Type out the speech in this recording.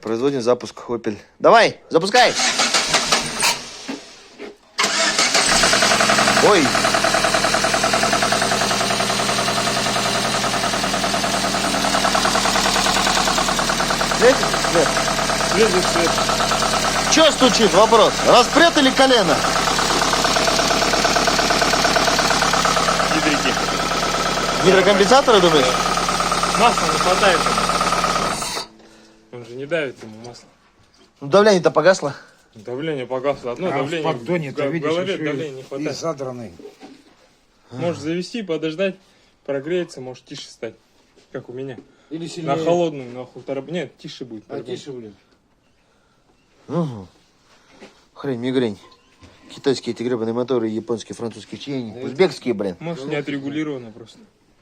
Производим запуск Opel. Давай, запускай! Ой! Светит? Свет. Светит свет. Че стучит? Вопрос. Распрет или колено? Гидрики. Гидрокомпенсаторы, думаешь? Масла не хватает ему. Он же не давит ему масло. Ну, давление-то погасло. Давление погасло. Одно А давление. в поддоне-то, в видишь, голове еще давления не и хватает. задранный. Можешь завести, подождать, прогреется, может тише стать. Как у меня. Или сильнее. На холодную, на полтора. Нет, тише будет. А тише, блин. Угу. Хрень, мигрень. Китайские эти гребаные моторы, японские, французские, чьи они? Узбекские, блин. Может не отрегулировано просто.